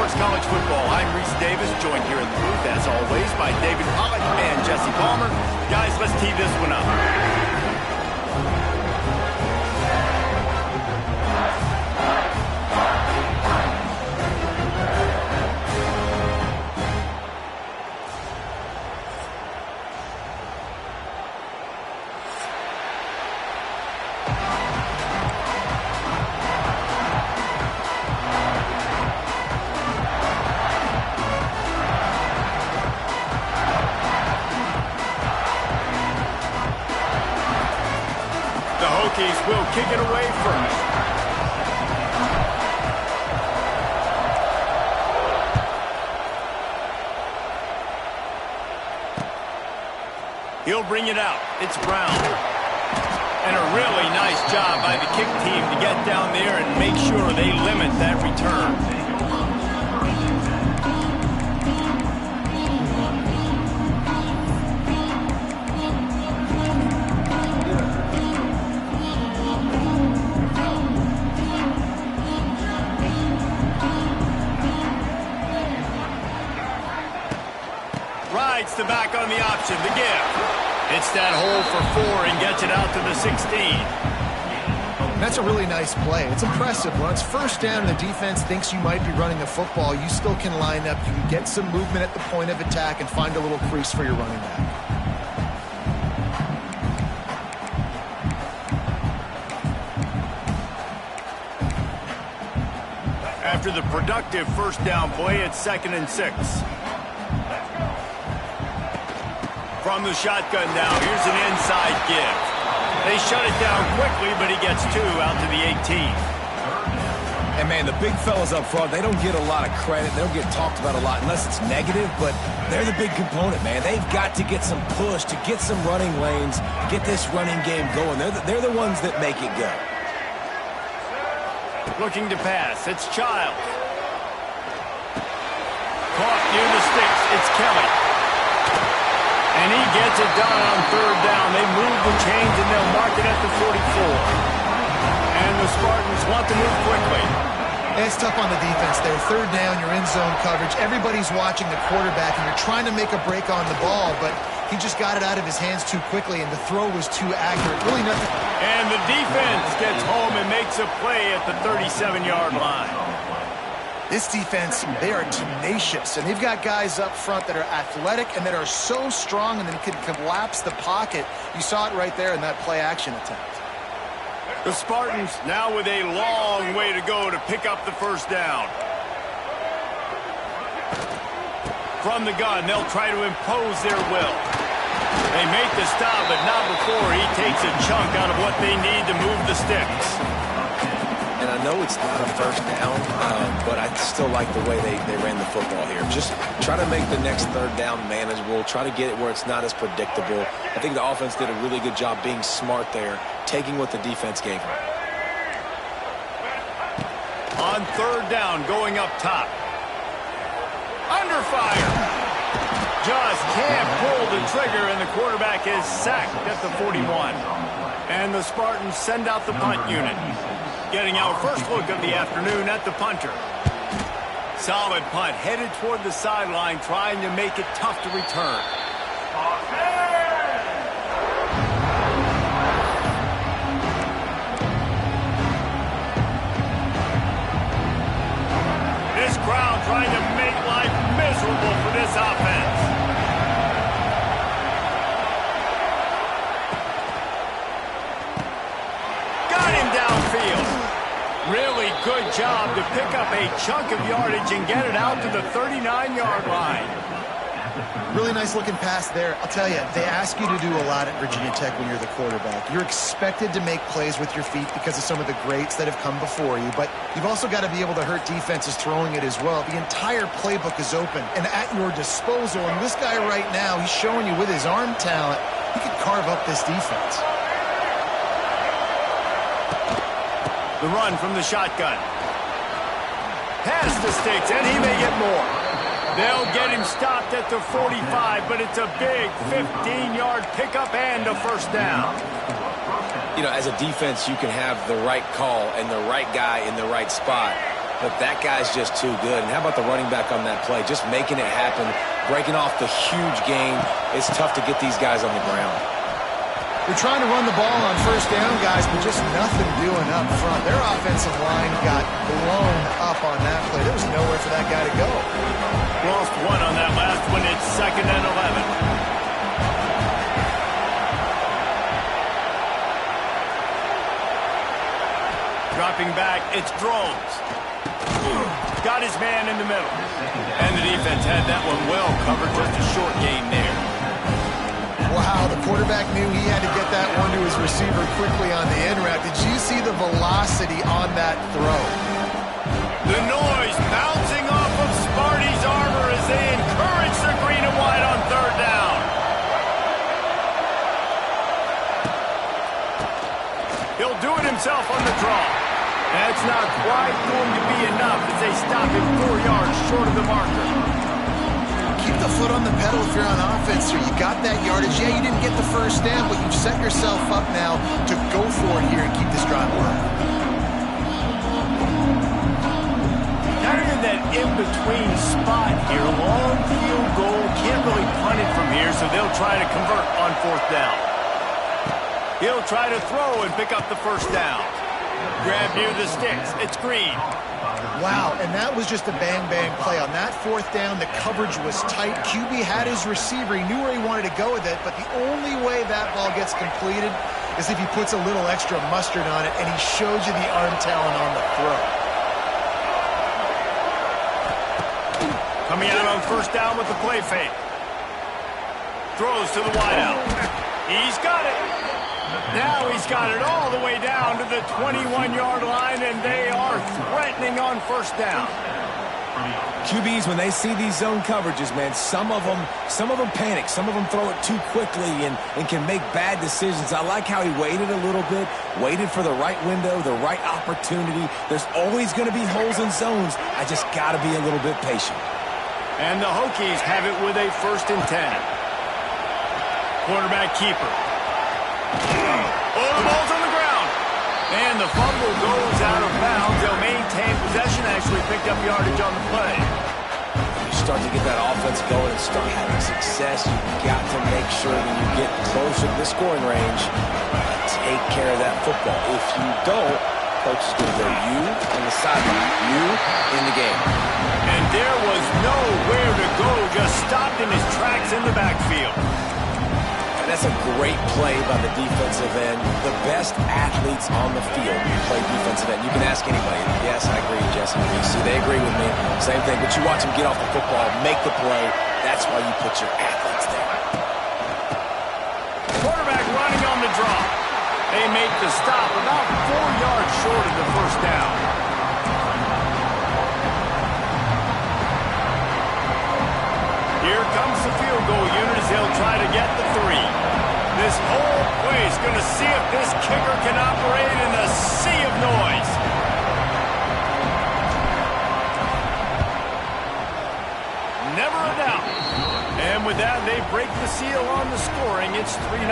Sports College Football. I'm Reese Davis, joined here in the booth, as always, by David Pollock and Jesse Palmer. Guys, let's tee this one up. Will kick it away first. He'll bring it out. It's Brown. And a really nice job by the kick team to get down there and make sure they limit that return. Rides the back on the option, the give. Hits that hole for 4 and gets it out to the 16. That's a really nice play. It's impressive. When it's first down and the defense thinks you might be running the football, you still can line up. You can get some movement at the point of attack and find a little crease for your running back. After the productive first down play, it's 2nd and 6. From the shotgun now, here's an inside give. They shut it down quickly, but he gets 2 out to the 18. And, man, the big fellas up front, they don't get a lot of credit. They don't get talked about a lot unless it's negative, but they're the big component, man. They've got to get some push, to get some running lanes, get this running game going. They're the ones that make it go. Looking to pass. It's Child. Caught near the sticks. It's Kelly. And he gets it done on 3rd down. They move the chains, and they'll mark it at the 44. And the Spartans want to move quickly. It's tough on the defense there. 3rd down, you're in zone coverage. Everybody's watching the quarterback, and you're trying to make a break on the ball, but he just got it out of his hands too quickly, and the throw was too accurate. Really nothing. And the defense gets home and makes a play at the 37-yard line. This defense, they are tenacious, and they've got guys up front that are athletic and that are so strong and then can collapse the pocket. You saw it right there in that play-action attempt. The Spartans now with a long way to go to pick up the first down. From the gun, they'll try to impose their will. They make the stop, but not before he takes a chunk out of what they need to move the sticks. And I know it's not a first down, but I still like the way they ran the football here. Just try to make the next 3rd down manageable. Try to get it where it's not as predictable. I think the offense did a really good job being smart there, taking what the defense gave them. On 3rd down, going up top. Under fire. Just can't pull the trigger, and the quarterback is sacked at the 41. And the Spartans send out the punt unit. Getting our first look of the afternoon at the punter. Solid punt, headed toward the sideline, trying to make it tough to return. This crowd trying to make life miserable for this offense. Got him downfield. Really good job to pick up a chunk of yardage and get it out to the 39-yard line. Really nice looking pass there. I'll tell you, they ask you to do a lot at Virginia Tech when you're the quarterback. You're expected to make plays with your feet because of some of the greats that have come before you, but you've also got to be able to hurt defenses throwing it as well. The entire playbook is open and at your disposal, and this guy right now, he's showing you with his arm talent, he could carve up this defense. The run from the shotgun. Past the sticks, and he may get more. They'll get him stopped at the 45, but it's a big 15-yard pickup and a first down. You know, as a defense, you can have the right call and the right guy in the right spot. but that guy's just too good. And how about the running back on that play? Just making it happen, breaking off the huge gain. It's tough to get these guys on the ground. They're trying to run the ball on first down, guys, but just nothing doing up front. Their offensive line got blown up on that play. There was nowhere for that guy to go. Lost one on that last one. It's 2nd and 11. Dropping back, it's Drones. Got his man in the middle. And the defense had that one well covered, just a short gain there. Wow, the quarterback knew he had to get that one to his receiver quickly on the in route. Did you see the velocity on that throw? The noise bouncing off of Sparty's armor as they encourage the green and white on 3rd down. He'll do it himself on the draw. That's not quite going to be enough as they stop him 4 yards short of the marker. Keep the foot on the pedal if you're on offense here. You got that yardage. Yeah, you didn't get the first down, but you've set yourself up now to go for it here and keep this drive alive. Kind of in that in-between spot here. Long field goal. Can't really punt it from here, so they'll try to convert on 4th down. He'll try to throw and pick up the first down. Grab near the sticks. It's Green. Wow, and that was just a bang-bang play. On that 4th down, the coverage was tight. QB had his receiver. He knew where he wanted to go with it, but the only way that ball gets completed is if he puts a little extra mustard on it, and he shows you the arm talent on the throw. Coming out on 1st down with the play fake. Throws to the wideout. He's got it. Now he's got it all the way down to the 21-yard line, and they are threatening on 1st down. QBs, when they see these zone coverages, man, some of them panic. Some of them throw it too quickly and can make bad decisions. I like how he waited a little bit, waited for the right window, the right opportunity. There's always going to be holes in zones. I just got to be a little bit patient. And the Hokies have it with a 1st and 10. Quarterback keeper. Oh, the ball's on the ground. And the fumble goes out of bounds. They'll maintain possession. Actually picked up yardage on the play. You start to get that offense going and start having success. You've got to make sure when you get closer to the scoring range, take care of that football. If you don't, coach is going to go you on the sideline, you in the game. And there was nowhere to go. Just stopped in his tracks in the backfield. That's a great play by the defensive end. The best athletes on the field play defensive end. You can ask anybody. Yes, I agree, Jesse. They agree with me. Same thing. But you watch them get off the football, make the play. That's why you put your athletes there. Quarterback running on the draw. They make the stop about 4 yards short of the 1st down. Here comes the field goal unit as they'll try to get the 3. This whole play is going to see if this kicker can operate in a sea of noise. Never a doubt. And with that, they break the seal on the scoring. It's 3-0.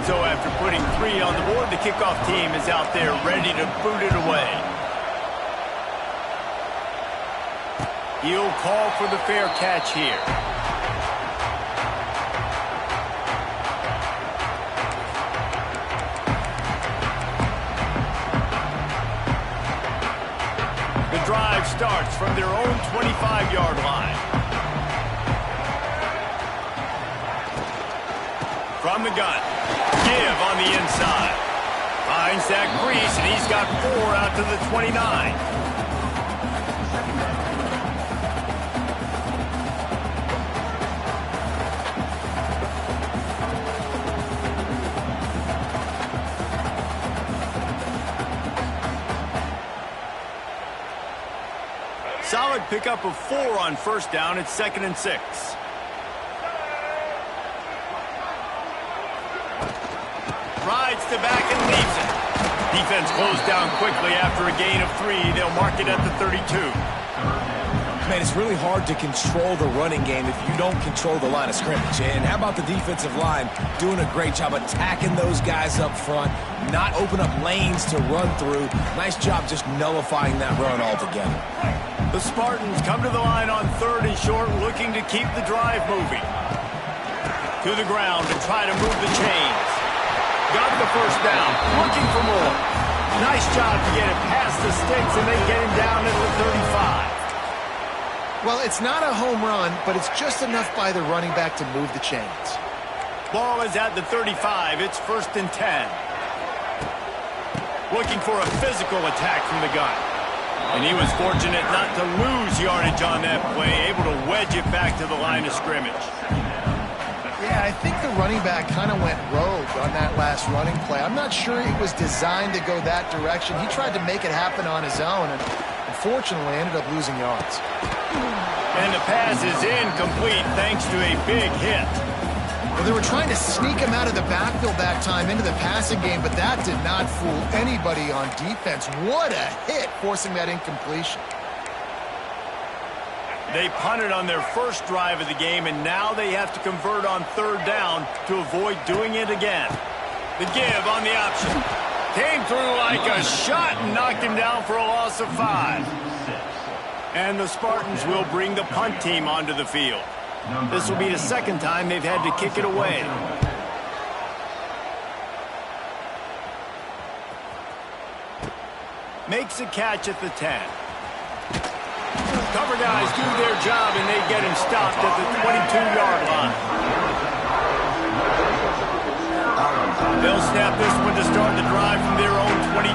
So after putting 3 on the board, the kickoff team is out there ready to boot it away. He'll call for the fair catch here. The drive starts from their own 25-yard line. From the gun. Give on the inside. Finds that crease, and he's got 4 out to the 29. Solid pickup of 4 on 1st down. It's 2nd and 6. Rides to back and leaves it. Defense closed down quickly after a gain of 3. They'll mark it at the 32. Man, it's really hard to control the running game if you don't control the line of scrimmage. And how about the defensive line doing a great job attacking those guys up front, not open up lanes to run through. Nice job just nullifying that run altogether. The Spartans come to the line on 3rd and short, looking to keep the drive moving. To the ground and try to move the chains. Got the first down, looking for more. Nice job to get it past the sticks, and they get him down at the 35. Well, it's not a home run, but it's just enough by the running back to move the chains. Ball is at the 35. It's 1st and 10. Looking for a physical attack from the gun. And he was fortunate not to lose yardage on that play, able to wedge it back to the line of scrimmage. Yeah, I think the running back kind of went rogue on that last running play. I'm not sure it was designed to go that direction. He tried to make it happen on his own, and unfortunately ended up losing yards. And the pass is incomplete thanks to a big hit. Well, they were trying to sneak him out of the backfield that time into the passing game, but that did not fool anybody on defense. What a hit, forcing that incompletion. They punted on their first drive of the game, and now they have to convert on 3rd down to avoid doing it again. The give on the option. Came through like a shot and knocked him down for a loss of 5. And the Spartans will bring the punt team onto the field. This will be the 2nd time they've had to kick it away. Makes a catch at the 10. Cover guys do their job, and they get him stopped at the 22-yard line. They'll snap this one to start the drive from their own 22.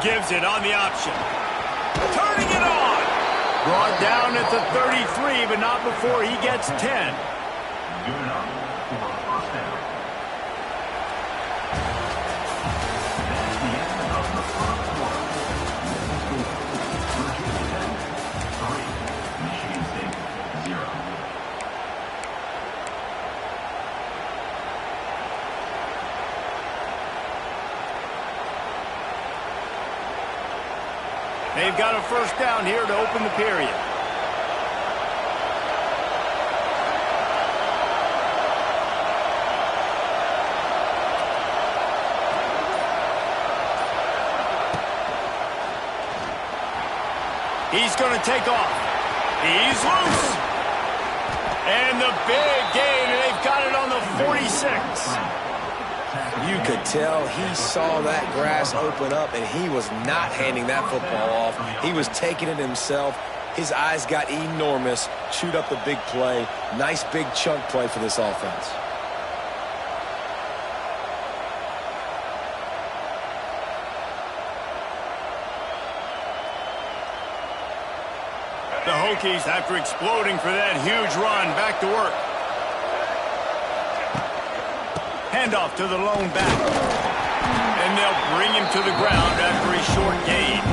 Gives it on the option. Turning it on. Brought down at the 33, but not before he gets 10. They've got a first down here to open the period. He's going to take off. He's loose. And the big gain, and they've got it on the 46. You could tell he saw that grass open up, and he was not handing that football off. He was taking it himself. His eyes got enormous, chewed up the big play. Nice big chunk play for this offense. The Hokies, after exploding for that huge run, back to work. Handoff to the lone back. And they'll bring him to the ground after a short gain.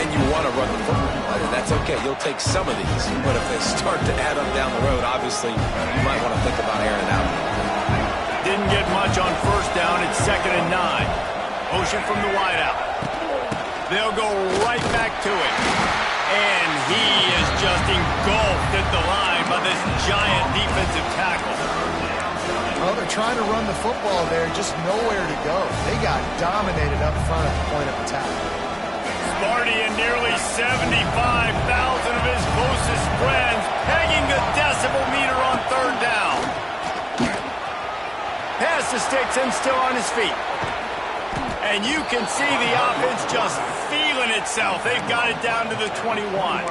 And you want to run the football. That's okay. You'll take some of these. But if they start to add up down the road, obviously, you might want to think about airing it out. Didn't get much on first down. It's 2nd and 9. Motion from the wideout. They'll go right back to it. And he is just engulfed at the line by this giant defensive tackle. Well, they're trying to run the football there, just nowhere to go. They got dominated up front at the point of attack. Sparty and nearly 75,000 of his closest friends pegging the decibel meter on 3rd down. Pass the sticks and still on his feet. And you can see the offense just feeling itself. They've got it down to the 21.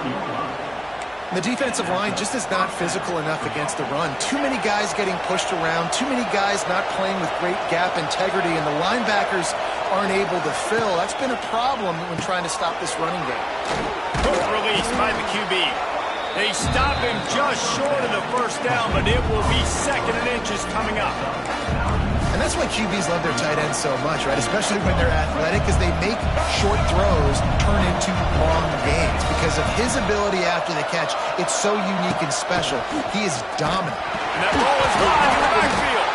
The defensive line just is not physical enough against the run. Too many guys getting pushed around, too many guys not playing with great gap integrity, and the linebackers aren't able to fill. That's been a problem when trying to stop this running game. Quick release by the QB. They stop him just short of the first down, but it will be 2nd and inches coming up. And that's why QBs love their tight ends so much, right? Especially when they're athletic, because they make short throws turn into long gains. Because of his ability after the catch, it's so unique and special. He is dominant. And that ball is gone in the backfield.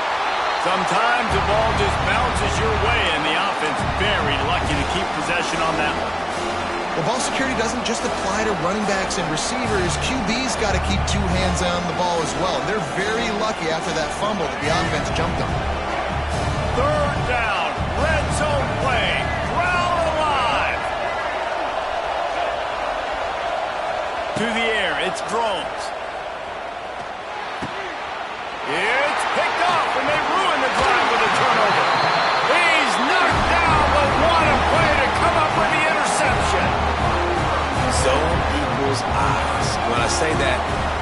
Sometimes the ball just bounces your way, and the offense very lucky to keep possession on that one. Well, ball security doesn't just apply to running backs and receivers. QB's got to keep two hands on the ball as well. And they're very lucky after that fumble that the offense jumped on. Third down, red zone play, crowd alive. To the air, it's Drones. It's picked off, and they ruin the drive with a turnover. He's knocked down, but what a play to come up with the interception. Zone equals eyes. When I say that,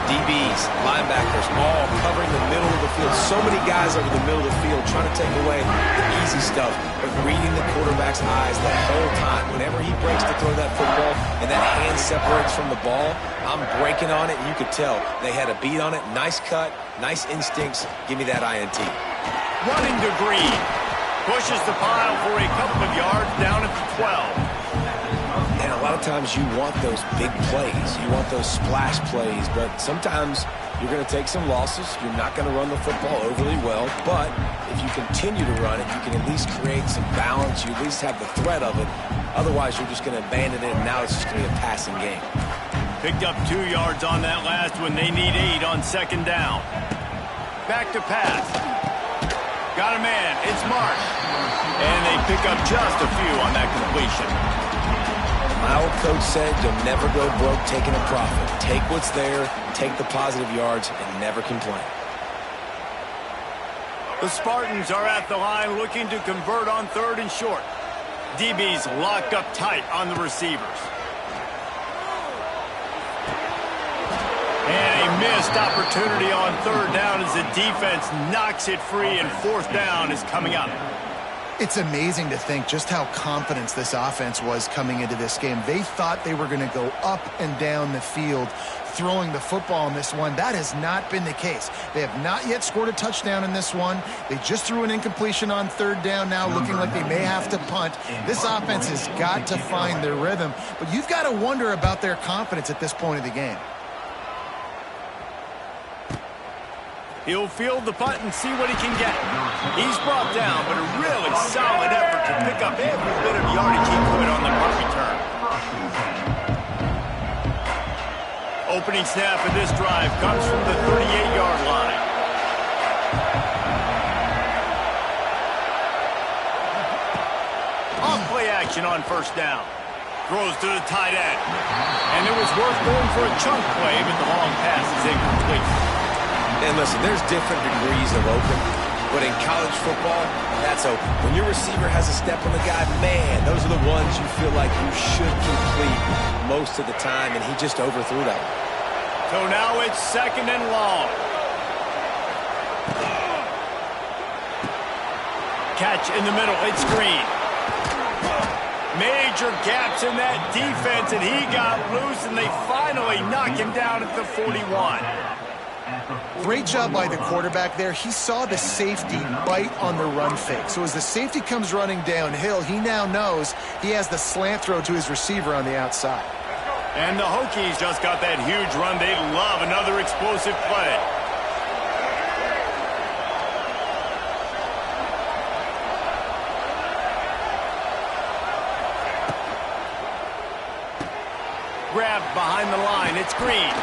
DBs, linebackers, all covering the middle of the field. So many guys over the middle of the field trying to take away the easy stuff, but reading the quarterback's eyes the whole time. Whenever he breaks to throw that football and that hand separates from the ball, I'm breaking on it, and you could tell they had a beat on it. Nice cut, nice instincts. Give me that INT. Running to Green. Pushes the pile for a couple of yards down at the 12. And a lot of times you want those big plays. You want those splash plays, but sometimes you're going to take some losses. You're not going to run the football overly well, but if you continue to run it, you can at least create some balance. You at least have the threat of it. Otherwise, you're just going to abandon it, and now it's just going to be a passing game. Picked up 2 yards on that last one. They need 8 on second down. Back to pass. Got a man. It's Mark. And they pick up just a few on that completion. My old coach said you'll never go broke taking a profit. Take what's there, take the positive yards, and never complain. The Spartans are at the line looking to convert on third and short. DB's locked up tight on the receivers. And a missed opportunity on third down as the defense knocks it free, and fourth down is coming up. It's amazing to think just how confident this offense was coming into this game. They thought they were going to go up and down the field throwing the football in this one. That has not been the case. They have not yet scored a touchdown in this one. They just threw an incompletion on third down now, looking like they may have to punt. This offense has got to find their rhythm, but you've got to wonder about their confidence at this point of the game. He'll field the punt and see what he can get. He's brought down, but a really solid effort to pick up every bit of yardage he could on the punt return. Opening snap of this drive comes from the 38-yard line. On play action on first down. Throws to the tight end. And it was worth going for a chunk play, but the long pass is incomplete. And listen, there's different degrees of open, but in college football, that's open. When your receiver has a step on the guy, man, those are the ones you feel like you should complete most of the time, and he just overthrew that one. So now it's second and long. Catch in the middle, it's Green. Major gaps in that defense, and he got loose, and they finally knock him down at the 41. Great job by the quarterback there. He saw the safety bite on the run fake. So as the safety comes running downhill, he now knows he has the slant throw to his receiver on the outside. And the Hokies just got that huge run. They love another explosive play. Grabbed behind the line. It's Green.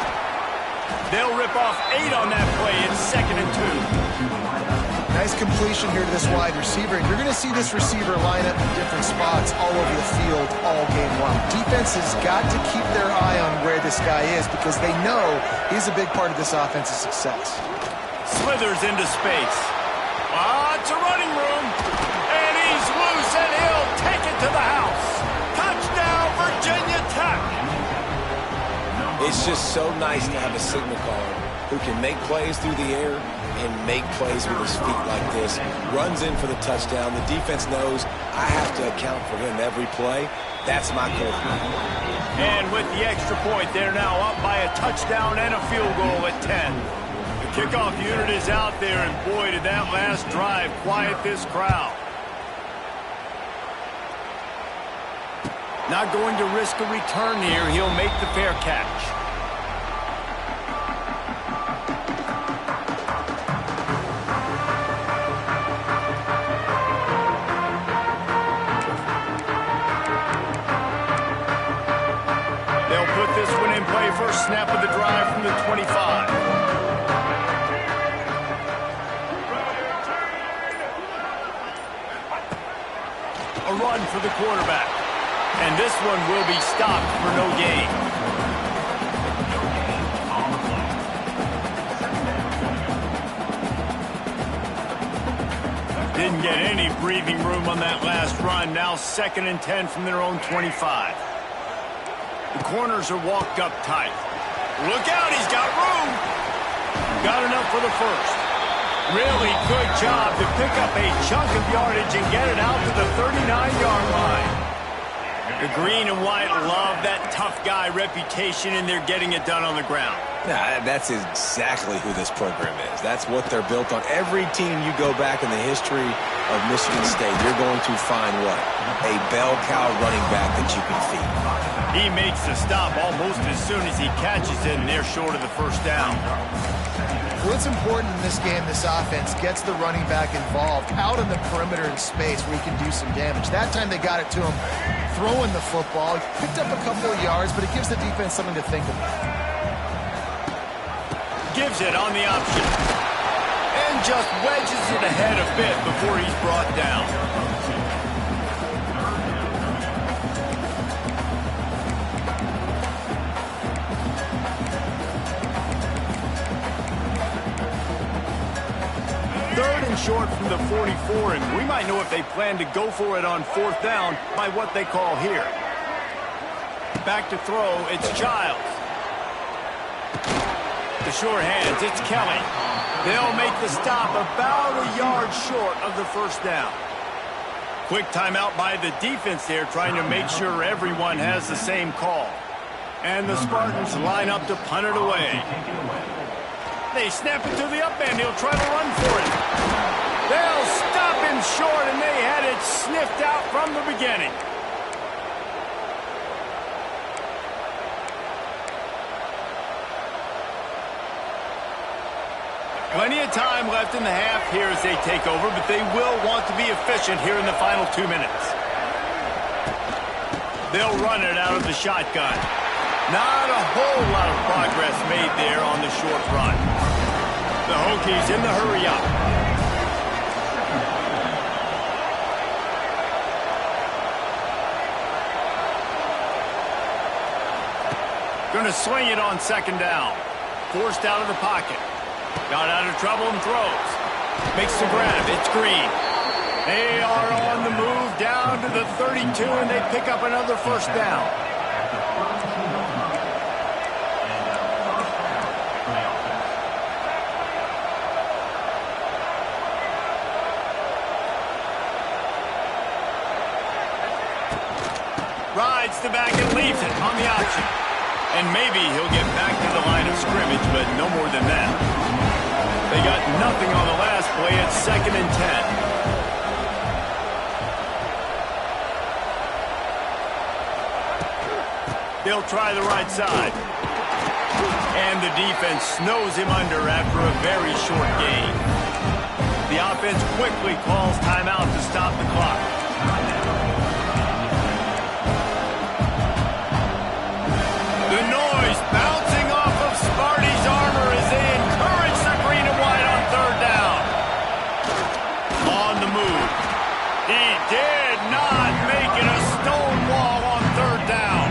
They'll rip off 8 on that play. It's second and 2. Nice completion here to this wide receiver. And you're going to see this receiver line up in different spots all over the field all game long. Defense has got to keep their eye on where this guy is because they know he's a big part of this offense's success. Slithers into space. It's a running room. And he's loose, and he'll take it to the house. Touchdown, Virginia Tech. It's just so nice to have a signal caller who can make plays through the air and make plays with his feet like this. Runs in for the touchdown. The defense knows I have to account for him every play. That's my quarterback. And with the extra point, they're now up by a touchdown and a field goal at 10. The kickoff unit is out there, and boy, did that last drive quiet this crowd. Not going to risk a return here. He'll make the fair catch. play first snap of the drive from the 25. A run for the quarterback. And this one will be stopped for no gain. Didn't get any breathing room on that last run. Now 2nd and 10 from their own 25. The corners are walked up tight. Look out, he's got room. Got enough for the first. Really good job to pick up a chunk of yardage and get it out to the 39-yard line. The green and white love that tough guy reputation, and they're getting it done on the ground. Nah, that's exactly who this program is. That's what they're built on. Every team you go back in the history of Michigan State, you're going to find what? A bell cow running back that you can feed. He makes the stop almost as soon as he catches it, and they're short of the first down. What's important in this game, this offense gets the running back involved out on the perimeter in space where he can do some damage. That time they got it to him throwing the football. He picked up a couple of yards, but it gives the defense something to think about. Gives it on the option. And just wedges it ahead a bit before he's brought down. Third and short from the 44, and we might know if they plan to go for it on 4th down by what they call here. Back to throw, it's Childs. The sure hands, it's Kelly. They'll make the stop about a yard short of the first down. Quick timeout by the defense there, trying to make sure everyone has the same call. And the Spartans line up to punt it away. They snap it to the up end. He'll try to run for it. They'll stop him short, and they had it sniffed out from the beginning. Plenty of time left in the half here as they take over, but they will want to be efficient here in the final 2 minutes. They'll run it out of the shotgun. Not a whole lot of progress made there on the short run. The Hokies in the hurry-up. Going to swing it on 2nd down. Forced out of the pocket. Got out of trouble and throws. Makes the grab. It's Green. They are on the move down to the 32, and they pick up another first down. Rides the back and leaves it on the option. And maybe he'll get back to the line of scrimmage, but no more than that. They got nothing on the last play. It's 2nd and 10. They'll try the right side. And the defense snows him under after a very short gain. The offense quickly calls timeout to stop the clock. The noise bouncing off of Sparty's armor as they encourage the green and white on 3rd down. On the move. He did not make it a stone wall on 3rd down.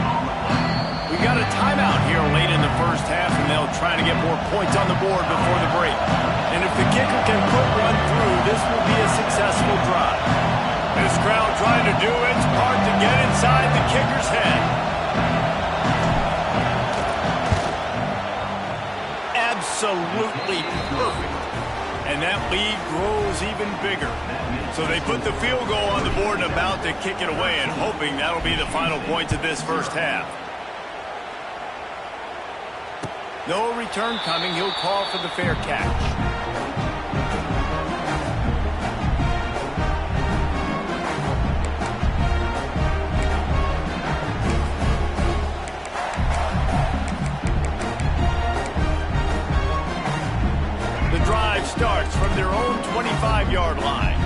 We got a timeout here late in the first half, and they'll try to get more points on the board before the break. And if the kicker can put one through, this will be a successful drive. This crowd trying to do its part to get inside the kicker's head. Absolutely perfect. And that lead grows even bigger. So they put the field goal on the board and about to kick it away, and hoping that'll be the final points of this first half. No return coming. He'll call for the fair catch. The drive starts from their own 25-yard line.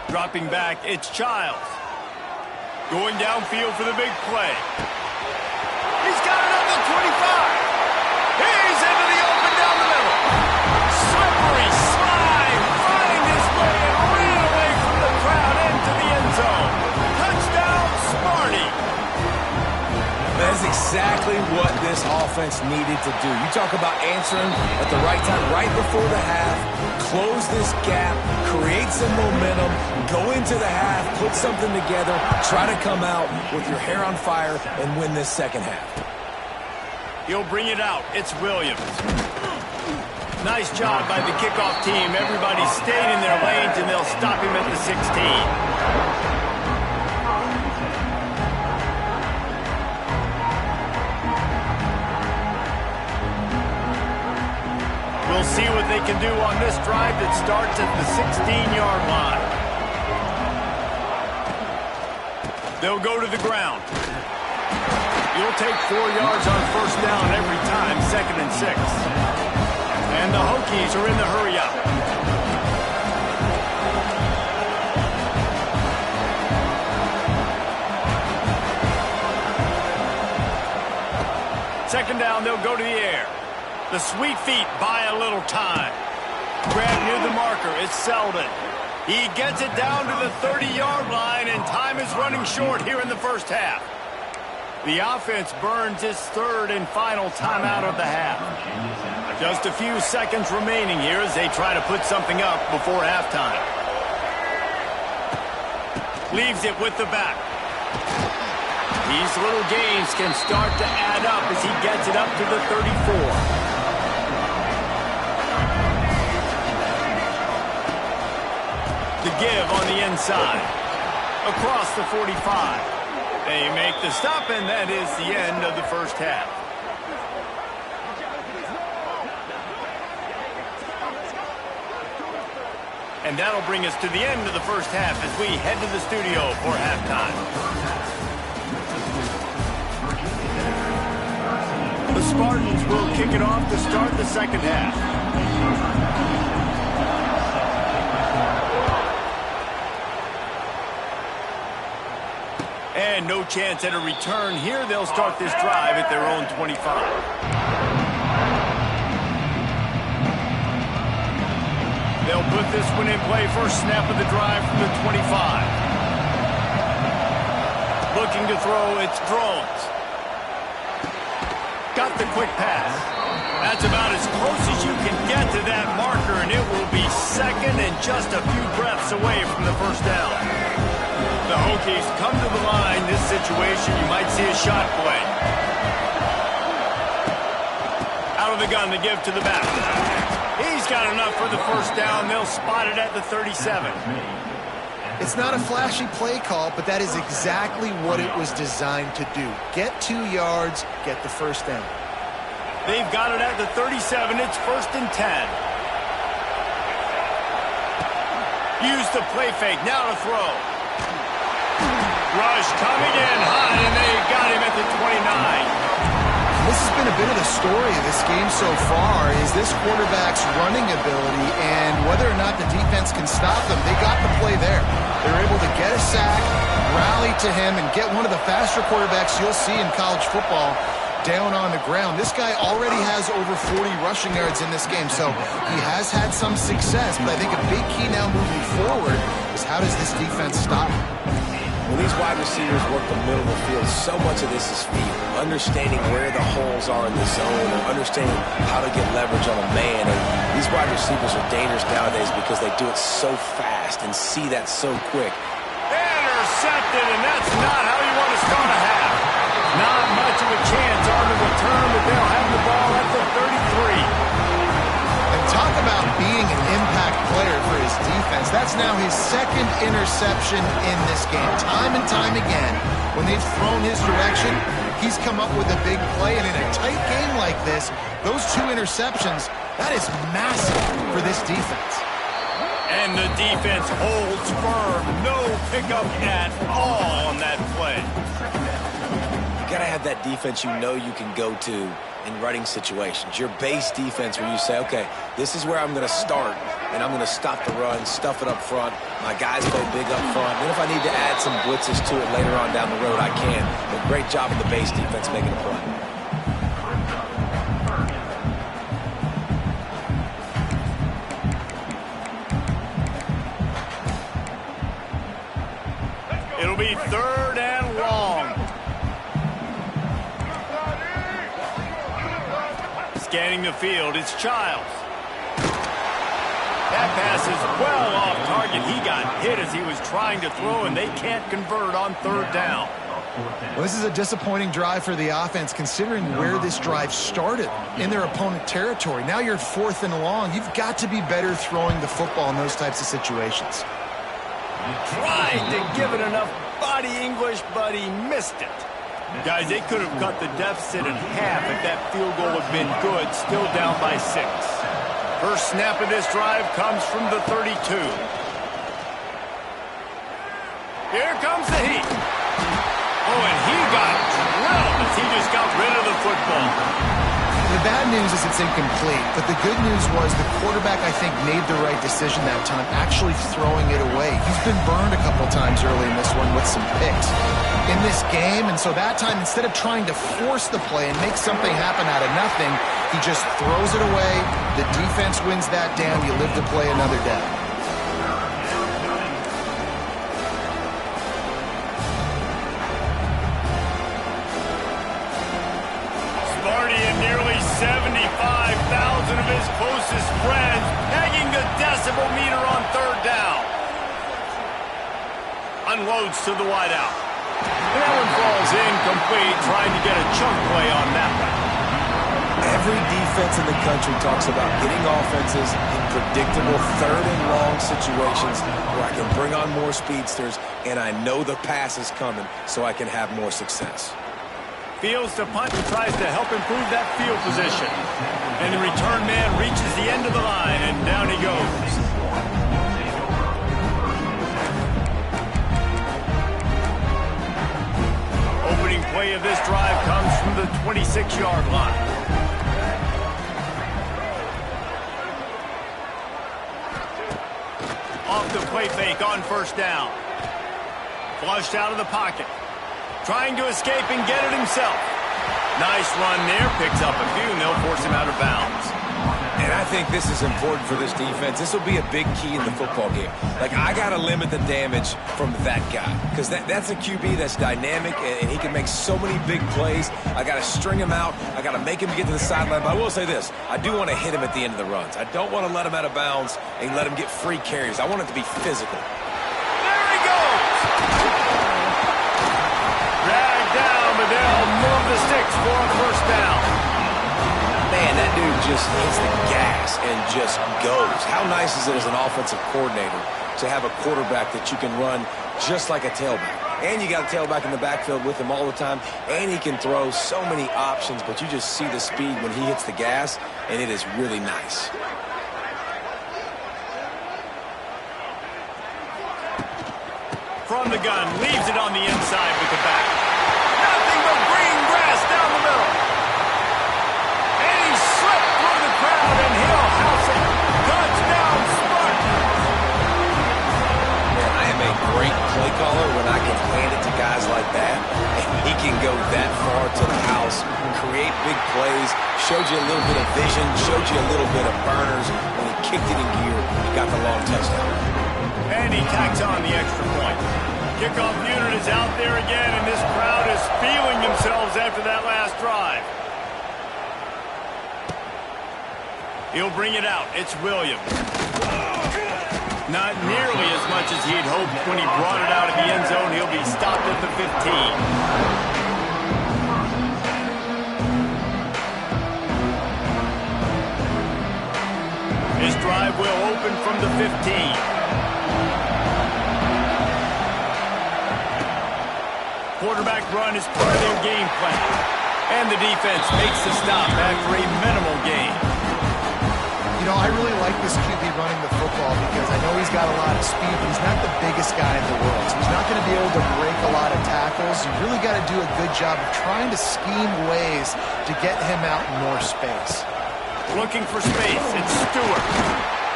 Dropping back, it's Childs. Going downfield for the big play. He's got it up to 25. He's into the open down the middle. Slippery slide. Find his way and ran away from the crowd into the end zone. Touchdown, Smarty. That's exactly what this offense needed to do. You talk about answering at the right time, right before the half, close this gap, create some momentum, go into the half, put something together, try to come out with your hair on fire and win this second half. He'll bring it out. It's Williams. Nice job by the kickoff team. Everybody stayed in their lanes, and they'll stop him at the 16. We'll see what they can do on this drive that starts at the 16-yard line. They'll go to the ground. You'll take 4 yards on first down every time, 2nd and 6. And the Hokies are in the hurry up. Second down, they'll go to the air. The sweet feet buy a little time. Grab near the marker. It's Selden. He gets it down to the 30-yard line, and time is running short here in the first half. The offense burns its third and final timeout of the half. Just a few seconds remaining here as they try to put something up before halftime. Leaves it with the back. These little gains can start to add up as he gets it up to the 34. The give on the inside. Across the 45. They make the stop, and that is the end of the first half. And that'll bring us to the end of the first half as we head to the studio for halftime. The Spartans will kick it off to start the second half. And no chance at a return here. They'll start this drive at their own 25. They'll put this one in play. First snap of the drive from the 25. Looking to throw, it's Drones. Got the quick pass. That's about as close as you can get to that marker, and it will be second and just a few breaths away from the first down. The Hokies come to the line. This situation, you might see a shot play. Out of the gun, the give to the back. He's got enough for the first down. They'll spot it at the 37. It's not a flashy play call, but that is exactly what it was designed to do. Get 2 yards, get the first down. They've got it at the 37. It's 1st and 10. Use the play fake. Now to throw. Rush coming in high, and they got him at the 29. This has been a bit of the story of this game so far, is this quarterback's running ability and whether or not the defense can stop them. They got the play there. They're able to get a sack, rally to him, and get one of the faster quarterbacks you'll see in college football down on the ground. This guy already has over 40 rushing yards in this game, so he has had some success, but I think a big key now moving forward is how does this defense stop him? When these wide receivers work the middle of the field, so much of this is feet, understanding where the holes are in the zone or understanding how to get leverage on a man. And these wide receivers are dangerous nowadays because they do it so fast and see that so quick. Intercepted, and that's not how you want to start a half. Not much of a chance on the return, but they'll have the ball at the 33. And talk about being an impact player for his defense. That's now his second interception in this game. Time and time again, when they've thrown his direction, he's come up with a big play. And in a tight game like this, those 2 interceptions, that is massive for this defense. And the defense holds firm. No pickup at all on that play. You got to have that defense you know you can go to in running situations. Your base defense where you say, okay, this is where I'm going to start. and I'm going to stop the run, stuff it up front. My guys go big up front. Then if I need to add some blitzes to it later on down the road, I can. But great job of the base defense making a play. It'll be 3rd and long. Scanning the field, it's Childs. That pass is well off target. He got hit as he was trying to throw, and they can't convert on 3rd down. Well, this is a disappointing drive for the offense, considering where this drive started, in their opponent territory. Now you're 4th and long. You've got to be better throwing the football in those types of situations. Tried to give it enough body English, but he missed it. Guys, they could have cut the deficit in half if that field goal had been good, still down by 6. First snap of this drive comes from the 32. Here comes the heat. Oh, and he got drilled as he just got rid of the football. The bad news is it's incomplete, but the good news was the quarterback, I think, made the right decision that time, actually throwing it away. He's been burned a couple times early in this one with some picks in this game, and so that time, instead of trying to force the play and make something happen out of nothing, he just throws it away. The defense wins that down. You live to play another day. Sparty and nearly 75,000 of his closest friends pegging the decibel meter on 3rd down. Unloads to the wideout. And that one falls incomplete, trying to get a chunk play on that one. Every defense in the country talks about getting offenses in predictable 3rd and long situations where I can bring on more speedsters and I know the pass is coming so I can have more success. Fields to punt and tries to help improve that field position. And the return man reaches the end of the line, and down he goes. Opening play of this drive comes from the 26-yard line. Off the play fake on 1st down. Flushed out of the pocket. Trying to escape and get it himself. Nice run there. Picks up a few, and they'll force him out of bounds. And I think this is important for this defense. This will be a big key in the football game. Like, I got to limit the damage from that guy because that's a QB that's dynamic, and he can make so many big plays. I got to string him out. I got to make him get to the sideline. But I will say this. I do want to hit him at the end of the runs. I don't want to let him out of bounds and let him get free carries. I want it to be physical. There he goes! Dragged down, but they'll move the sticks for a 1st down. Man, that dude just hits the gas and just goes. How nice is it as an offensive coordinator to have a quarterback that you can run just like a tailback? And you got a tailback in the backfield with him all the time, and he can throw so many options, but you just see the speed when he hits the gas, and it is really nice. From the gun, leaves it on the inside with the back. Nothing but green grass down the middle. And he slipped through the crowd, and he'll house it. Touchdown, Spartans! Man, I am a great play caller when I can hand it to guys like that, and he can go that far to the house, create big plays, showed you a little bit of vision, showed you a little bit of burners. When he kicked it in gear, he got the long touchdown. And he tacks on the extra point. Kickoff unit is out there again, and this crowd is feeling themselves after that last drive. He'll bring it out. It's Williams. Not nearly as much as he'd hoped when he brought it out of the end zone. He'll be stopped at the 15. This drive will open from the 15. Quarterback run is part of their game plan. And the defense makes the stop after a minimal gain. You know, I really like this QB running the football because I know he's got a lot of speed, but he's not the biggest guy in the world. So he's not going to be able to break a lot of tackles. You really got to do a good job of trying to scheme ways to get him out in more space. Looking for space. It's Stewart.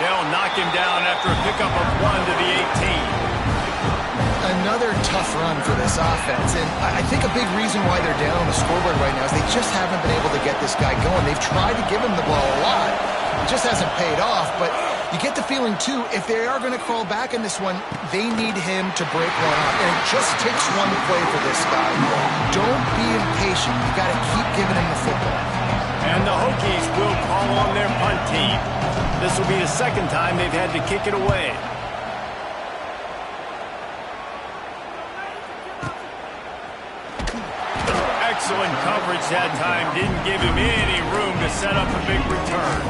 They'll knock him down after a pickup of 1 to the 18. Another tough run for this offense, and I think a big reason why they're down on the scoreboard right now is they just haven't been able to get this guy going. They've tried to give him the ball a lot. It just hasn't paid off, but you get the feeling, too, if they are going to crawl back in this one, they need him to break one off, and it just takes one play for this guy. Don't be impatient. You got to keep giving him the football. And the Hokies will call on their punt team. This will be the second time they've had to kick it away. Excellent coverage that time. Didn't give him any room to set up a big return.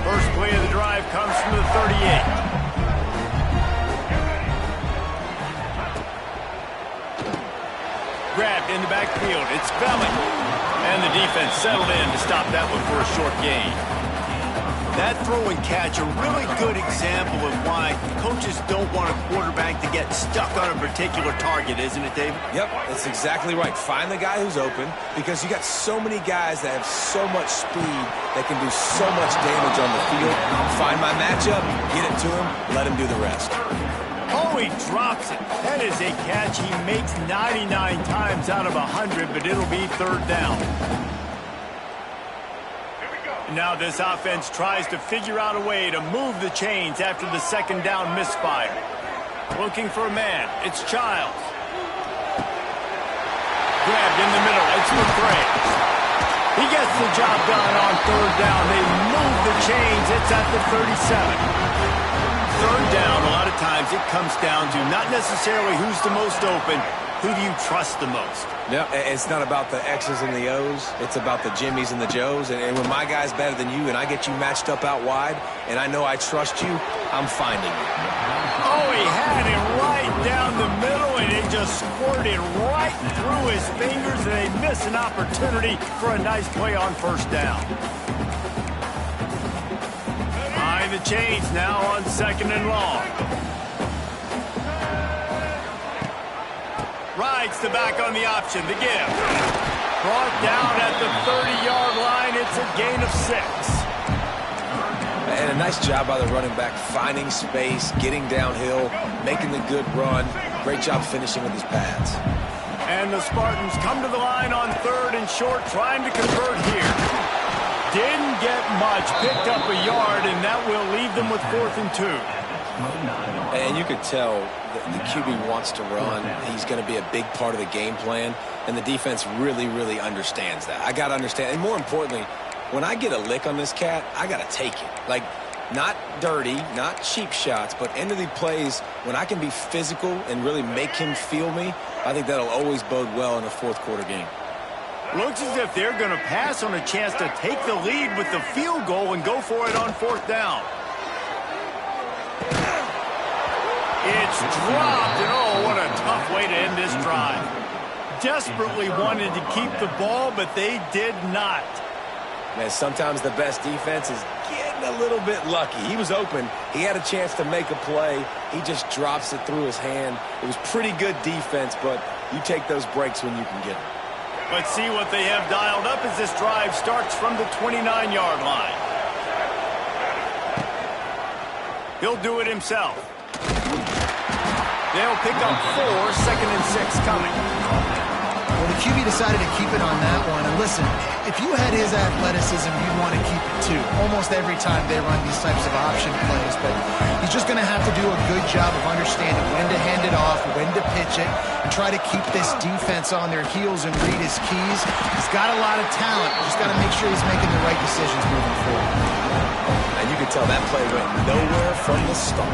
First play of the drive comes from the 38. Grabbed in the backfield. It's Belling. And the defense settled in to stop that one for a short gain. That throw and catch, a really good example of why coaches don't want a quarterback to get stuck on a particular target, isn't it, David? Yep, that's exactly right. Find the guy who's open, because you got so many guys that have so much speed that can do so much damage on the field. Find my matchup, get it to him, let him do the rest. Oh, he drops it. That is a catch he makes 99 times out of 100, but it'll be third down. Now this offense tries to figure out a way to move the chains after the second down misfire. Looking for a man. It's Childs. Grabbed in the middle. It's McRae. He gets the job done on third down. They move the chains. It's at the 37. Third down, a lot of times it comes down to not necessarily who's the most open, who do you trust the most? Yeah, it's not about the X's and the O's. It's about the Jimmies and the Joes. And when my guy's better than you and I get you matched up out wide and I know I trust you, I'm finding you. Oh, he had it right down the middle, and it just squirted right through his fingers, and they miss an opportunity for a nice play on first down. Behind the chains now on second and long. Rides the back on the option, the give. Brought down at the 30-yard line. It's a gain of 6. And a nice job by the running back, finding space, getting downhill, making the good run. Great job finishing with his pads. And the Spartans come to the line on third and short, trying to convert here. Didn't get much, picked up a yard, and that will leave them with 4th and 2. And you could tell the QB wants to run. He's going to be a big part of the game plan, and the defense really, really understands that. I got to understand, and more importantly, when I get a lick on this cat, I got to take it. Like, not dirty, not cheap shots, but end of the plays, when I can be physical and really make him feel me, I think that'll always bode well in a fourth quarter game. Looks as if they're going to pass on a chance to take the lead with the field goal and go for it on fourth down. It's dropped, and oh, what a tough way to end this drive. Desperately wanted to keep the ball, but they did not. Man, sometimes the best defense is getting a little bit lucky. He was open. He had a chance to make a play. He just drops it through his hand. It was pretty good defense, but you take those breaks when you can get them. Let's see what they have dialed up as this drive starts from the 29-yard line. He'll do it himself. They'll pick up 4, 2nd and 6 coming. Well, the QB decided to keep it on that one. And listen, if you had his athleticism, you'd want to keep it too. Almost every time they run these types of option plays. But he's just going to have to do a good job of understanding when to hand it off, when to pitch it, and try to keep this defense on their heels and read his keys. He's got a lot of talent. Just got to make sure he's making the right decisions moving forward. And you can tell that play went nowhere from the start.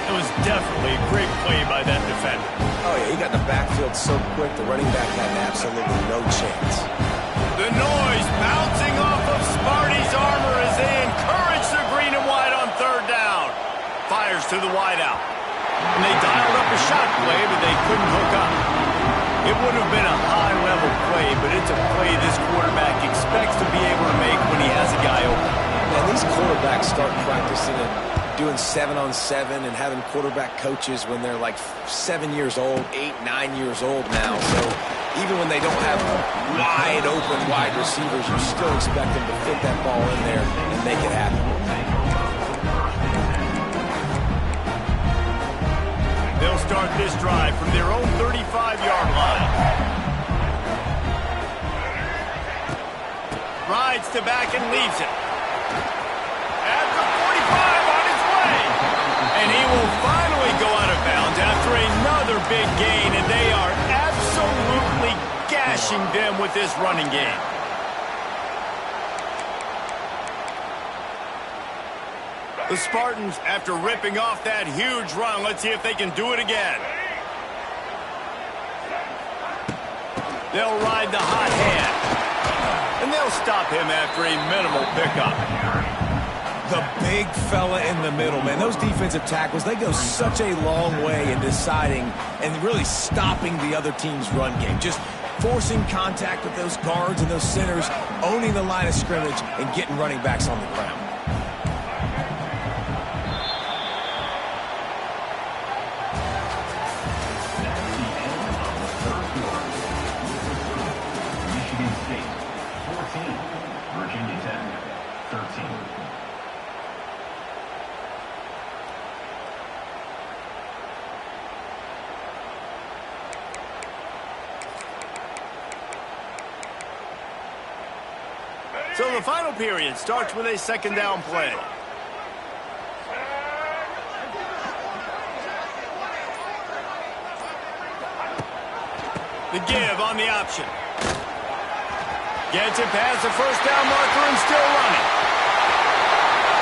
It was definitely a great play by that defender. Oh, yeah, he got in the backfield so quick, the running back had absolutely no chance. The noise bouncing off of Sparty's armor as they encourage the green and white on third down. Fires to the wideout. And they dialed up a shot play, but they couldn't hook up. It would have been a high-level play, but it's a play this quarterback expects to be able to make when he has a guy open. And these quarterbacks start practicing and doing 7-on-7 and having quarterback coaches when they're like 7 years old, 8, 9 years old now. So even when they don't have wide open open wide receivers, you still expect him to fit that ball in there and make it happen. They'll start this drive from their own 35-yard line. Rides to back and leaves it. At the 45 on his way. And he will finally go out of bounds after another big gain, and they are absolutely gashing them with this running game. The Spartans, after ripping off that huge run, let's see if they can do it again. They'll ride the hot hand. And they'll stop him after a minimal pickup. The big fella in the middle, man. Those defensive tackles, they go such a long way in deciding and really stopping the other team's run game. Just forcing contact with those guards and those centers, owning the line of scrimmage, and getting running backs on the ground. So the final period starts with a second down play. The give on the option. Gets it past the first down marker and still running.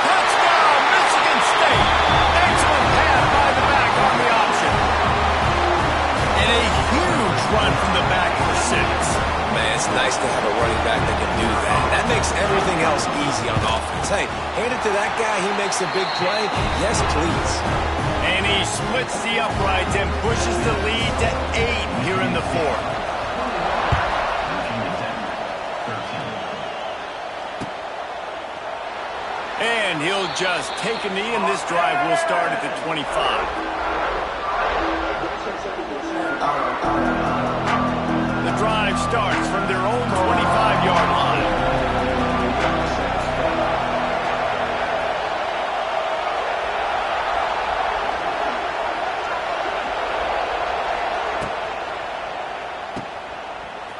Touchdown, Michigan State. Excellent pass by the back on the option. And a huge run from the back for 6. Man, it's nice to have a running back that can do that. That makes everything else easy on offense. Hey, hand it to that guy, he makes a big play. Yes, please. And he splits the uprights and pushes the lead to 8 here in the fourth. And he'll just take a knee, and this drive will start at the 25. The drive starts from their own 25-yard line.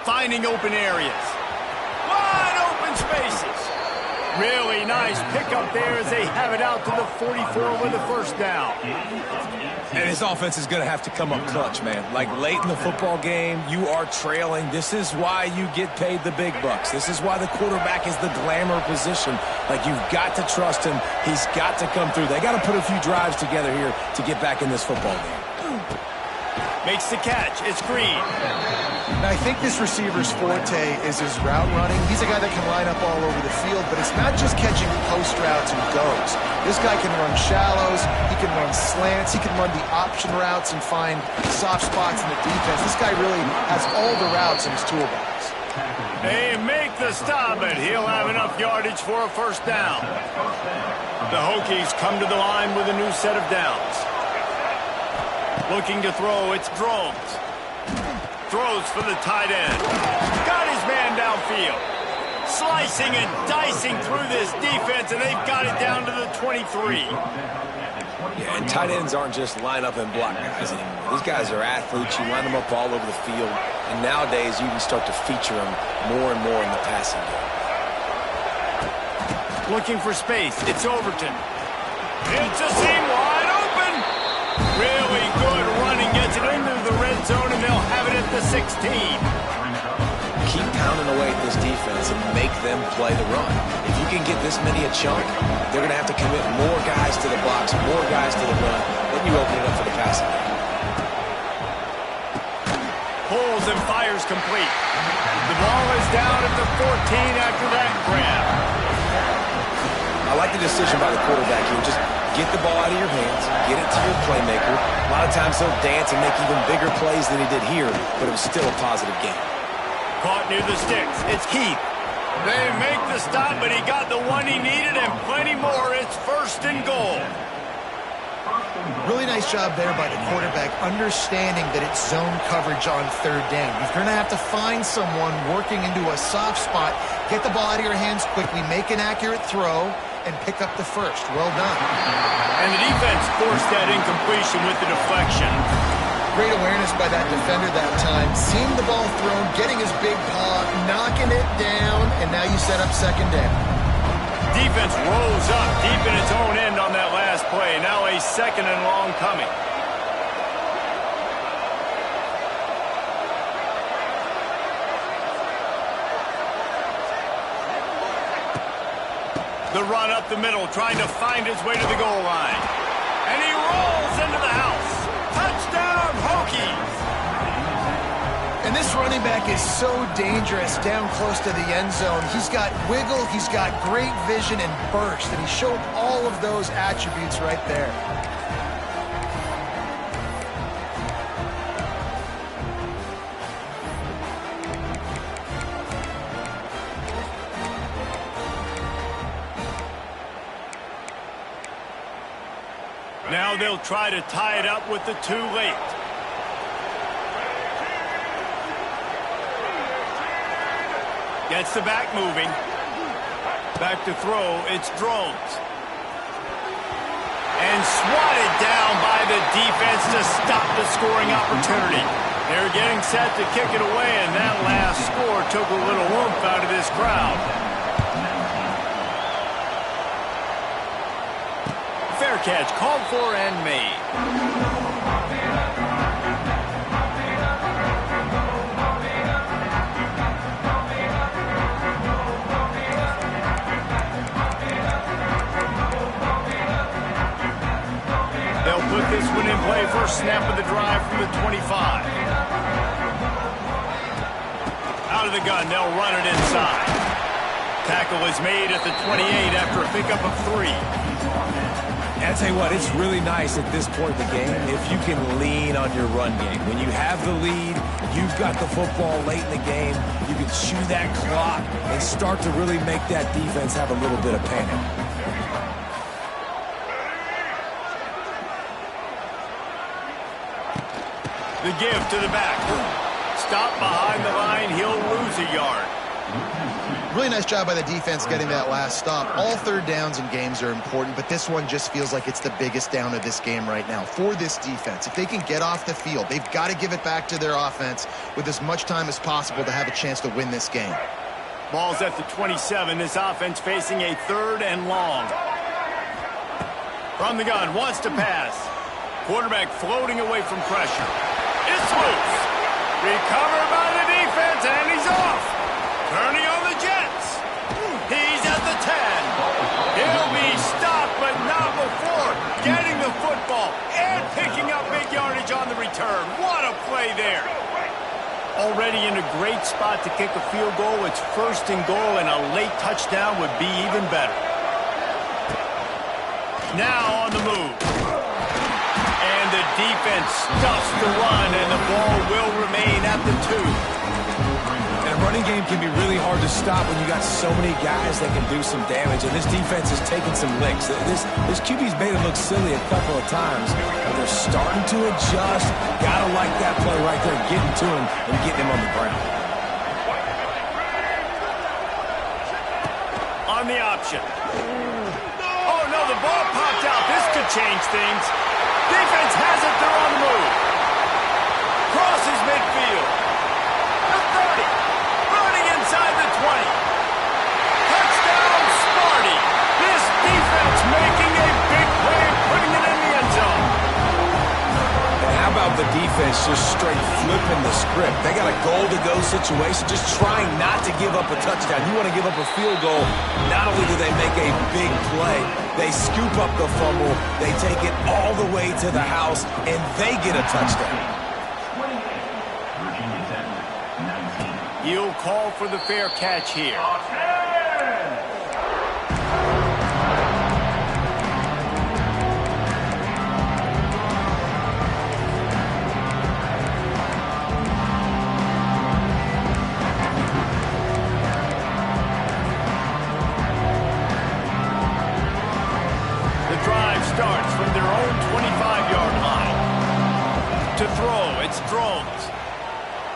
Finding open areas. Wide open spaces. Really nice pickup there as they have it out to the 44 with a first down. And his offense is going to have to come up clutch, man. Like late in the football game, you are trailing. This is why you get paid the big bucks. This is why the quarterback is the glamour position. Like, you've got to trust him. He's got to come through. They got to put a few drives together here to get back in this football game. Makes the catch. It's Green. Now, I think this receiver's forte is his route running. He's a guy that can line up all over the field, but it's not just catching post routes and goes. This guy can run shallows, he can run slants, he can run the option routes and find soft spots in the defense. This guy really has all the routes in his toolbox. They make the stop, and he'll have enough yardage for a first down. The Hokies come to the line with a new set of downs. Looking to throw, it's Drones. Throws for the tight end. Got his man downfield. Slicing and dicing through this defense, and they've got it down to the 23. Yeah, and tight ends aren't just line up and block guys anymore. These guys are athletes. You line them up all over the field. And nowadays, you can start to feature them more and more in the passing game. Looking for space. It's Overton. It's a seam wide open. Really good running. Gets it into the red zone, and they'll have it at the 16. Keep pounding away at this defense and make them play the run. If you can get this many a chunk, they're going to have to commit more guys to the box, more guys to the run. Then you open it up for the passing game. Pulls and fires complete. The ball is down at the 14 after that grab. I like the decision by the quarterback here. Just get the ball out of your hands, get it to your playmaker. A lot of times he'll dance and make even bigger plays than he did here, but it was still a positive game. Caught near the sticks. It's Keith. They make the stop, but he got the one he needed and plenty more. It's first and goal. Really nice job there by the quarterback, understanding that it's zone coverage on third down. You're going to have to find someone working into a soft spot, get the ball out of your hands quickly, make an accurate throw, and pick up the first. Well done. And the defense forced that incompletion with the deflection. Great awareness by that defender that time. Seeing the ball thrown, getting his big paw, knocking it down, and now you set up second down. Defense rose up deep in its own end on that last play. Now a second and long coming. The run up the middle, trying to find his way to the goal line. And he rolls into the house. Touchdown, Hokies! And this running back is so dangerous down close to the end zone. He's got wiggle, he's got great vision and burst, and he showed all of those attributes right there. Now they'll try to tie it up with the too late. Gets the back moving. Back to throw. It's Drones. And swatted down by the defense to stop the scoring opportunity. They're getting set to kick it away, and that last score took a little oomph out of this crowd. Fair catch called for and made. They'll put this one in play. First snap of the drive from the 25. Out of the gun, they'll run it inside. Tackle is made at the 28 after a pickup of 3. And I tell you what, it's really nice at this point in the game if you can lean on your run game. When you have the lead, you've got the football late in the game, you can chew that clock and start to really make that defense have a little bit of panic. The give to the back. Stop behind the line. He'll lose a yard. Really nice job by the defense getting that last stop. All third downs in games are important, but this one just feels like it's the biggest down of this game right now for this defense. If they can get off the field, they've got to give it back to their offense with as much time as possible to have a chance to win this game. Ball's at the 27. This offense facing a third and long. From the gun, wants to pass. Quarterback floating away from pressure. It's loose. Recovered by the defense, and he's off. Turning on the Jets. He's at the 10. He'll be stopped, but not before getting the football and picking up big yardage on the return. What a play there. Already in a great spot to kick a field goal. It's first and goal, and a late touchdown would be even better. Now on the move. And the defense stuffs the run, and the ball will remain at the 2. And a running game can be really hard to stop when you got so many guys that can do some damage. And this defense is taking some licks. This QB's made it look silly a couple of times, but they're starting to adjust. Gotta like that play right there, getting to him and getting him on the ground. On the option. Oh, no, the ball popped out. This could change things. Defense has it. They're on the move. Crosses midfield. The 30. Running inside the 20. Touchdown, Sparty. This defense making a big play, putting it in the end zone. And how about the defense just straight flipping the script? They got a goal-to-go situation, just trying not to give up a touchdown. You want to give up a field goal, not only do they make a big play, they scoop up the fumble, they take it all the way to the house, and they get a touchdown. He'll call for the fair catch here. The drive starts from their own 25. throw. It's Drones.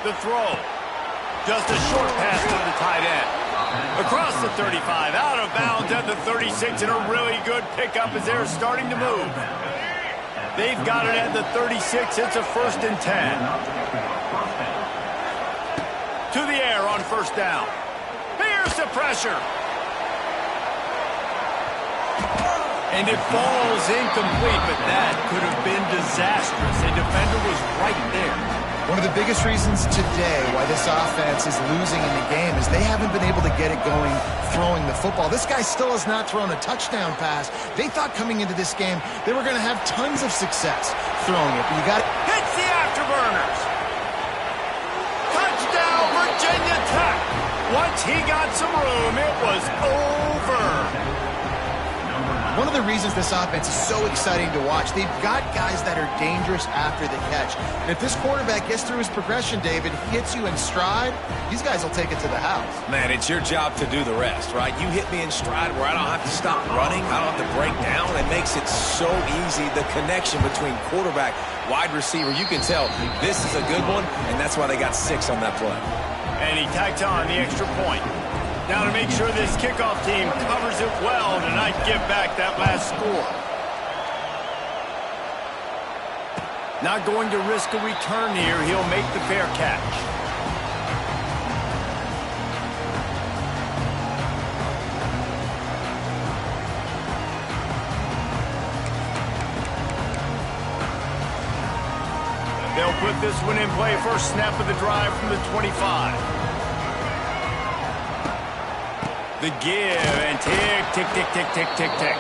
The throw. Just a short pass to the tight end. Across the 35, out of bounds at the 36, and a really good pickup as they're starting to move. They've got it at the 36. It's a 1st and 10. To the air on 1st down. Here's the pressure. And it falls incomplete, but that could have been disastrous. A defender was right there. One of the biggest reasons today why this offense is losing in the game is they haven't been able to get it going throwing the football. This guy still has not thrown a touchdown pass. They thought coming into this game they were going to have tons of success throwing it. But you got hits the afterburners. Touchdown, Virginia Tech. Once he got some room, it was over. One of the reasons this offense is so exciting to watch, they've got guys that are dangerous after the catch. And if this quarterback gets through his progression, David, hits you in stride, these guys will take it to the house. Man, it's your job to do the rest, right? You hit me in stride where I don't have to stop running. I don't have to break down. It makes it so easy. The connection between quarterback, wide receiver, you can tell this is a good one, and that's why they got 6 on that play. And he tacked on the extra point. Now to make sure this kickoff team covers it well to not give back that last score. Not going to risk a return here. He'll make the fair catch. They'll put this one in play. First snap of the drive from the 25. The give, and tick, tick, tick, tick, tick, tick, tick.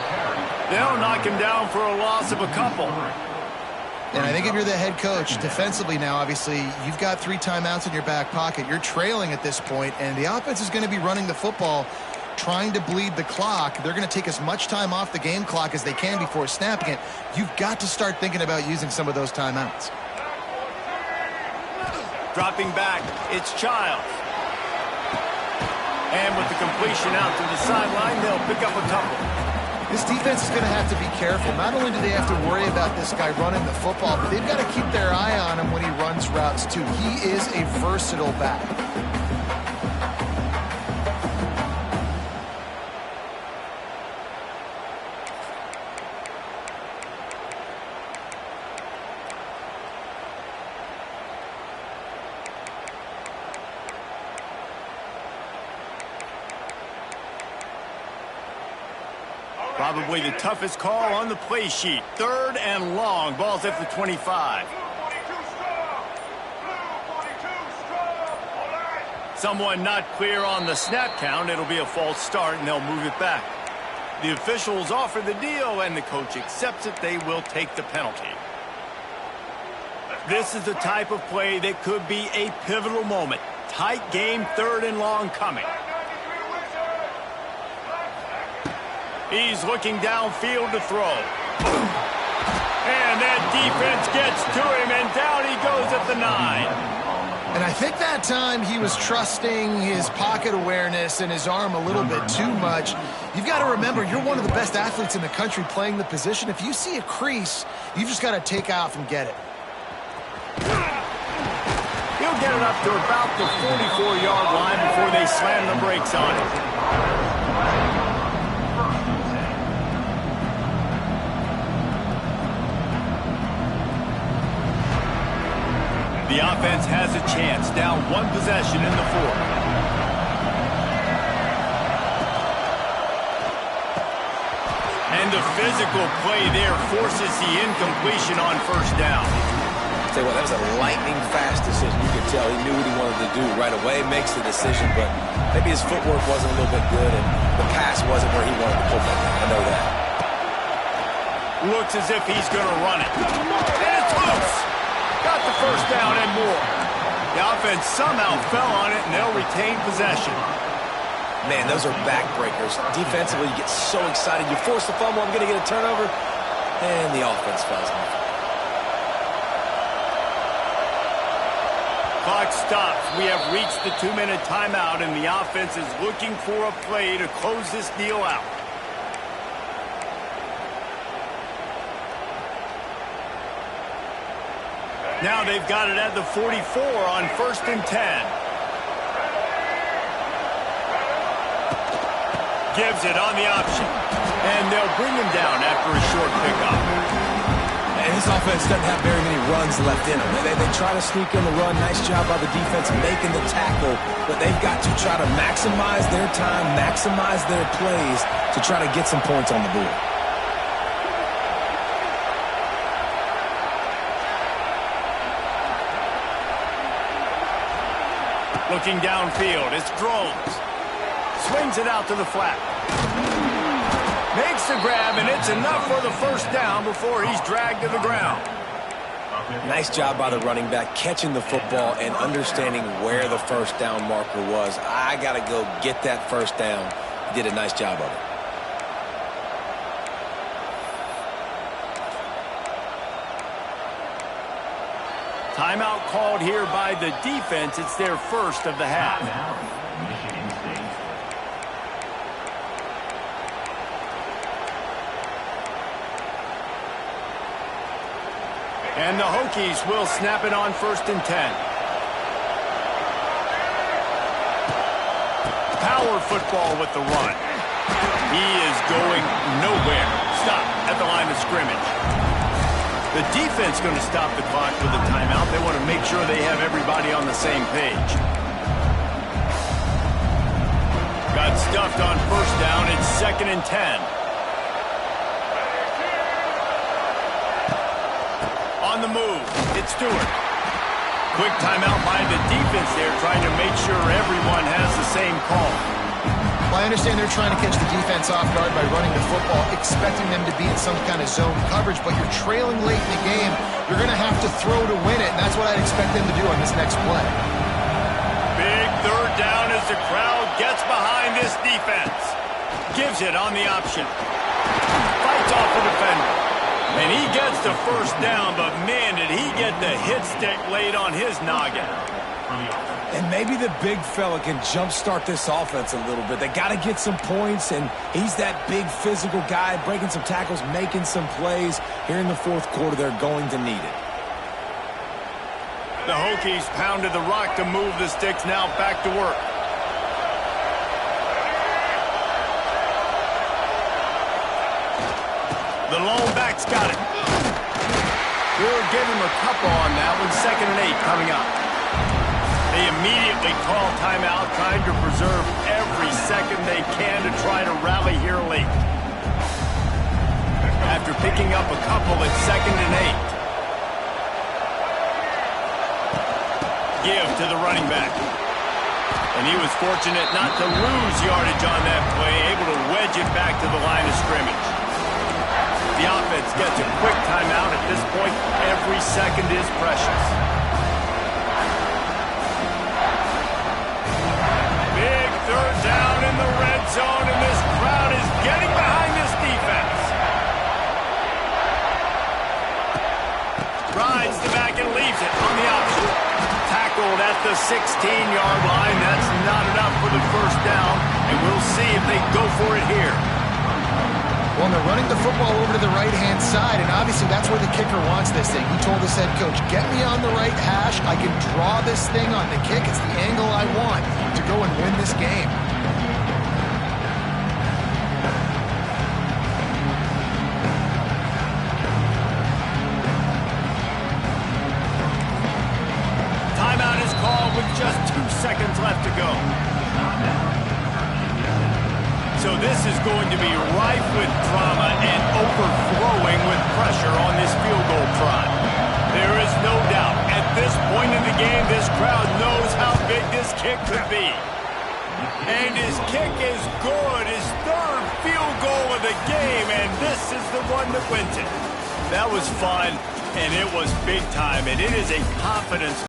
They'll knock him down for a loss of a couple. And I think if you're the head coach, defensively now, obviously, you've got 3 timeouts in your back pocket. You're trailing at this point, and the offense is going to be running the football, trying to bleed the clock. They're going to take as much time off the game clock as they can before snapping it. You've got to start thinking about using some of those timeouts. Dropping back, it's Childs. And with the completion out to the sideline, they'll pick up a couple. This defense is going to have to be careful. Not only do they have to worry about this guy running the football, but they've got to keep their eye on him when he runs routes, too. He is a versatile back. Probably the toughest call on the play sheet. 3rd and long. Ball's at the 25. Someone not clear on the snap count. It'll be a false start, and they'll move it back. The officials offer the deal, and the coach accepts it. They will take the penalty. This is the type of play that could be a pivotal moment. Tight game, 3rd and long coming. He's looking downfield to throw. And that defense gets to him, and down he goes at the 9. And I think that time he was trusting his pocket awareness and his arm a little bit too much. You've got to remember, you're one of the best athletes in the country playing the position. If you see a crease, you've just got to take off and get it. He'll get it up to about the 44-yard line before they slam the brakes on it. The offense has a chance, down 1 possession in the 4th. And the physical play there forces the incompletion on 1st down. I'll tell you what, that was a lightning-fast decision. You could tell he knew what he wanted to do right away, makes the decision, but maybe his footwork wasn't a little bit good, and the pass wasn't where he wanted to put that. I know that. Looks as if he's going to run it. And it's loose! Got the 1st down and more. The offense somehow fell on it, and they'll retain possession. Man, those are backbreakers. Defensively, you get so excited. You force the fumble, I'm going to get a turnover, and the offense falls off. Clock stops. We have reached the 2-minute timeout, and the offense is looking for a play to close this deal out. Now they've got it at the 44 on 1st and 10. Gives it on the option. And they'll bring him down after a short pickup. And this offense doesn't have very many runs left in them. They try to sneak in the run. Nice job by the defense making the tackle. But they've got to try to maximize their time, maximize their plays to try to get some points on the board. Looking downfield, it's Drones. Swings it out to the flat. Makes the grab, and it's enough for the first down before he's dragged to the ground. Nice job by the running back catching the football and understanding where the first down marker was. I got to go get that first down. He did a nice job of it. Timeout called here by the defense. It's their first of the half. And the Hokies will snap it on 1st and 10. Power football with the run. He is going nowhere. Stop at the line of scrimmage. The defense going to stop the clock with a timeout. They want to make sure they have everybody on the same page. Got stuffed on 1st down. It's 2nd and 10. On the move, it's Stewart. Quick timeout by the defense there, trying to make sure everyone has the same call. Well, I understand they're trying to catch the defense off guard by running the football, expecting them to be in some kind of zone coverage, but you're trailing late in the game. You're going to have to throw to win it, and that's what I'd expect them to do on this next play. Big 3rd down as the crowd gets behind this defense. Gives it on the option. Fights off the defender. And he gets the first down, but man, did he get the hit stick laid on his noggin. And maybe the big fella can jumpstart this offense a little bit. They got to get some points, and he's that big physical guy, breaking some tackles, making some plays. Here in the 4th quarter, they're going to need it. The Hokies pounded the rock to move the sticks, now back to work. The lone back's got it. We'll give him a couple on that one. 2nd and 8 coming up. They immediately call timeout, trying to preserve every second they can to try to rally here late. After picking up a couple at 2nd and 8. Give to the running back. And he was fortunate not to lose yardage on that play, able to wedge it back to the line of scrimmage. The offense gets a quick timeout. At this point, every second is precious. Big 3rd down in the red zone, and this crowd is getting behind this defense. Rides the back and leaves it on the option. Tackled at the 16-yard line. That's not enough for the first down, and we'll see if they go for it here. Well, they're running the football over to the right-hand side, and obviously that's where the kicker wants this thing. He told his head coach, get me on the right hash. I can draw this thing on the kick. It's the angle I want to go and win this game. Timeout is called with just 2 seconds left to go. So this is going to be rife with drama and overflowing with pressure on this field goal try. There is no doubt, at this point in the game, this crowd knows how big this kick could be. And his kick is good, his 3rd field goal of the game, and this is the one that wins it. That was fun, and it was big time, and it is a confidence